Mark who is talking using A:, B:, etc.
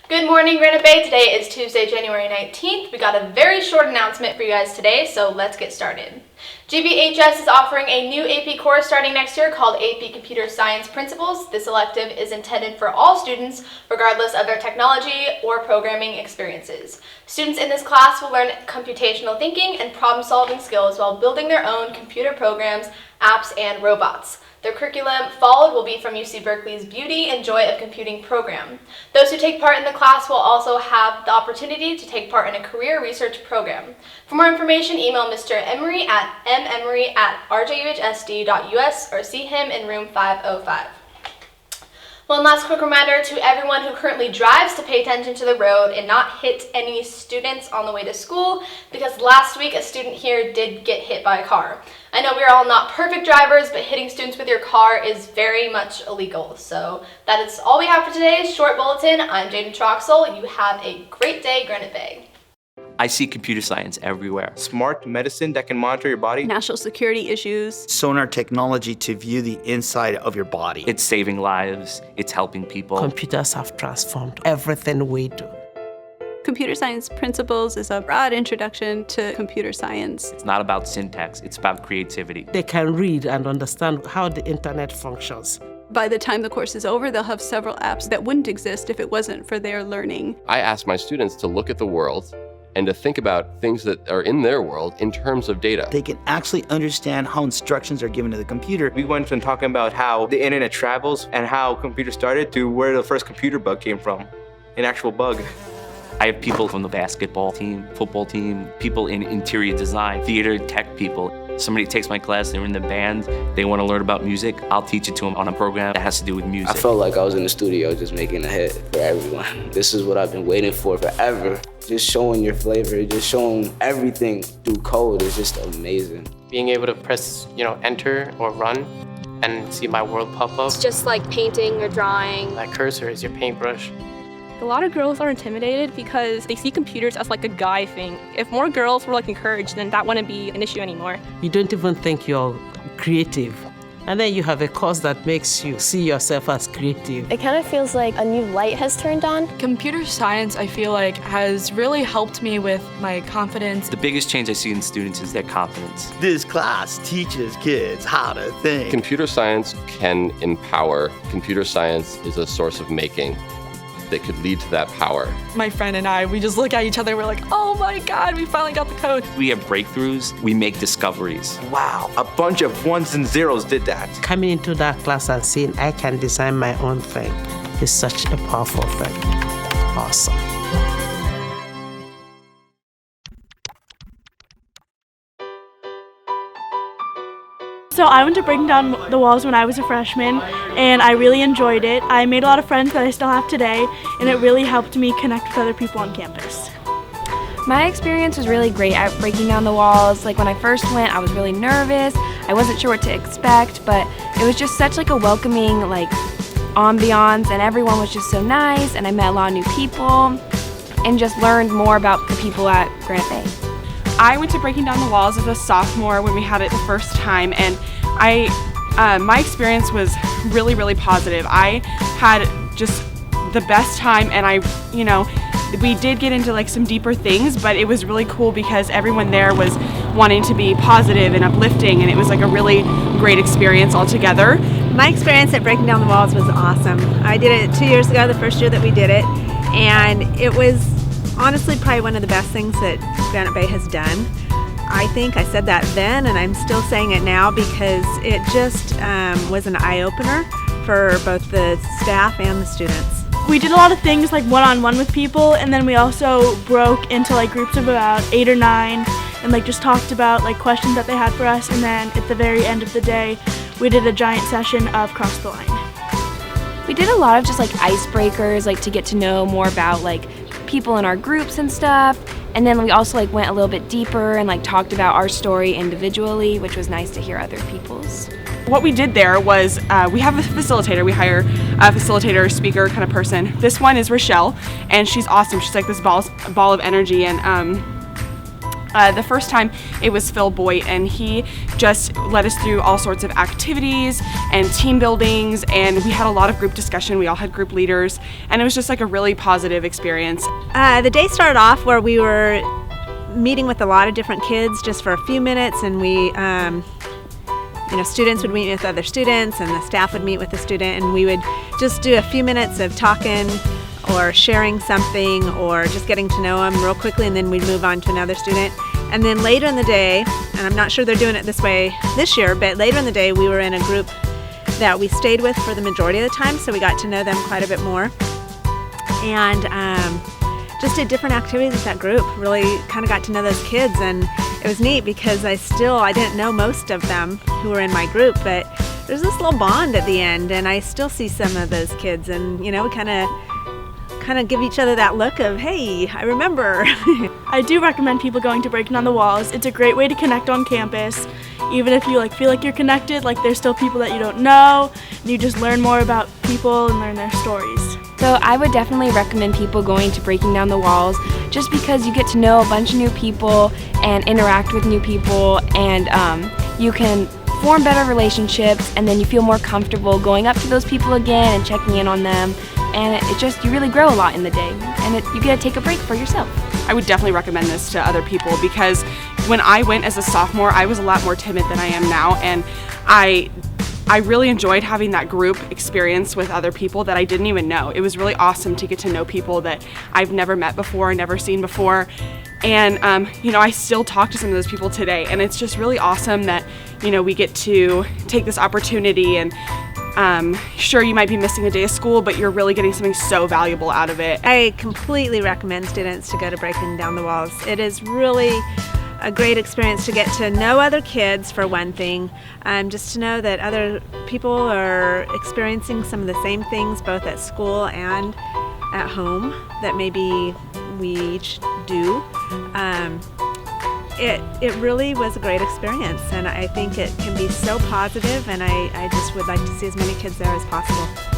A: Good morning, Granite Bay. Today is Tuesday, January 19th. We got a very short announcement for you guys today, so let's get started. GBHS is offering a new AP course starting next year called AP Computer Science Principles. This elective is intended for all students, regardless of their technology or programming experiences. Students in this class will learn computational thinking and problem-solving skills while building their own computer programs, apps, and robots. Their curriculum followed will be from UC Berkeley's Beauty and Joy of Computing program. Those who take part in the class will also have the opportunity to take part in a career research program. For more information, email Mr. Emery at memory@rjuhsd.us or see him in room 505. One last quick reminder to everyone who currently drives to pay attention to the road and not hit any students on the way to school, because last week a student here did get hit by a car. I know we're all not perfect drivers, but hitting students with your car is very much illegal. So that is all we have for today's short bulletin. I'm Jaden Troxel. You have a great day, Granite Bay.
B: I see computer science everywhere.
C: Smart medicine that can monitor your body.
D: National security issues.
E: Sonar technology to view the inside of your body.
B: It's saving lives. It's helping people.
F: Computers have transformed everything we do.
D: Computer Science Principles is a broad introduction to computer science.
B: It's not about syntax. It's about creativity.
F: They can read and understand how the internet functions.
D: By the time the course is over, they'll have several apps that wouldn't exist if it wasn't for their learning.
G: I ask my students to look at the world and to think about things that are in their world in terms of data.
E: They can actually understand how instructions are given to the computer.
C: We went from talking about how the internet travels and how computers started to where the first computer bug came from, an actual bug.
B: I have people from the basketball team, football team, people in interior design, theater, tech people. Somebody takes my class, they're in the band, they want to learn about music, I'll teach it to them on a program that has to do with music.
H: I felt like I was in the studio just making a hit for everyone. This is what I've been waiting for forever. Just showing your flavor, just showing everything through code is just amazing.
I: Being able to press, enter or run and see my world pop up.
J: It's just like painting or drawing.
I: That cursor is your paintbrush.
K: A lot of girls are intimidated because they see computers as like a guy thing. If more girls were encouraged, then that wouldn't be an issue anymore.
F: You don't even think you're creative. And then you have a course that makes you see yourself as creative.
J: It kind of feels like a new light has turned on.
L: Computer science, I feel like, has really helped me with my confidence.
B: The biggest change I see in students is their confidence.
E: This class teaches kids how to think.
G: Computer science can empower. Computer science is a source of making that could lead to that power.
L: My friend and I, we just look at each other and we're like, oh my God, we finally got the code.
B: We have breakthroughs, we make discoveries.
C: Wow, a bunch of ones and zeros did that.
F: Coming into that class and seeing I can design my own thing is such a powerful thing. Awesome.
M: So I went to Breaking Down the Walls when I was a freshman, and I really enjoyed it. I made a lot of friends that I still have today, and it really helped me connect with other people on campus.
N: My experience was really great at Breaking Down the Walls. Like when I first went, I was really nervous. I wasn't sure what to expect, but it was just such like a welcoming ambiance, and everyone was just so nice, and I met a lot of new people and just learned more about the people at Granite Bay.
O: I went to Breaking Down the Walls as a sophomore when we had it the first time, and my experience was really, really positive. I had just the best time, and we did get into some deeper things, but it was really cool because everyone there was wanting to be positive and uplifting, and it was a really great experience altogether.
P: My experience at Breaking Down the Walls was awesome. I did it 2 years ago, the first year that we did it, and it was honestly probably one of the best things that Granite Bay has done. I think I said that then, and I'm still saying it now because it just was an eye-opener for both the staff and the students.
M: We did a lot of things one-on-one with people, and then we also broke into groups of about 8 or 9 and just talked about questions that they had for us, and then at the very end of the day we did a giant session of Cross the Line.
N: We did a lot of just icebreakers to get to know more about people in our groups and stuff, and then we also went a little bit deeper and talked about our story individually, which was nice to hear other people's.
O: What we did there was we have a facilitator. We hire a facilitator, speaker kind of person. This one is Rochelle, and she's awesome. She's this ball of energy, and The first time it was Phil Boyd, and he just led us through all sorts of activities and team buildings, and we had a lot of group discussion. We all had group leaders, and it was just like a really positive experience.
P: The day started off where we were meeting with a lot of different kids just for a few minutes, and we students would meet with other students and the staff would meet with the student, and we would just do a few minutes of talking or sharing something or just getting to know them real quickly, and then we'd move on to another student. And then later in the day, and I'm not sure they're doing it this way this year, but later in the day we were in a group that we stayed with for the majority of the time, so we got to know them quite a bit more. And just did different activities with that group. Really kind of got to know those kids, and it was neat because I didn't know most of them who were in my group, but there's this little bond at the end, and I still see some of those kids, and we kind of give each other that look of, hey, I remember.
M: I do recommend people going to Breaking Down the Walls. It's a great way to connect on campus. Even if you feel like you're connected, there's still people that you don't know, and you just learn more about people and learn their stories.
N: So I would definitely recommend people going to Breaking Down the Walls just because you get to know a bunch of new people and interact with new people, and you can form better relationships, and then you feel more comfortable going up to those people again and checking in on them, and you really grow a lot in the day, and you get to take a break for yourself.
O: I would definitely recommend this to other people because when I went as a sophomore, I was a lot more timid than I am now, and I really enjoyed having that group experience with other people that I didn't even know. It was really awesome to get to know people that I've never met before, never seen before. And, I still talk to some of those people today, and it's just really awesome that, we get to take this opportunity, and sure, you might be missing a day of school, but you're really getting something so valuable out of it.
P: I completely recommend students to go to Breaking Down the Walls. It is really a great experience to get to know other kids, for one thing, just to know that other people are experiencing some of the same things both at school and at home that maybe we each do. It really was a great experience, and I think it can be so positive, and I just would like to see as many kids there as possible.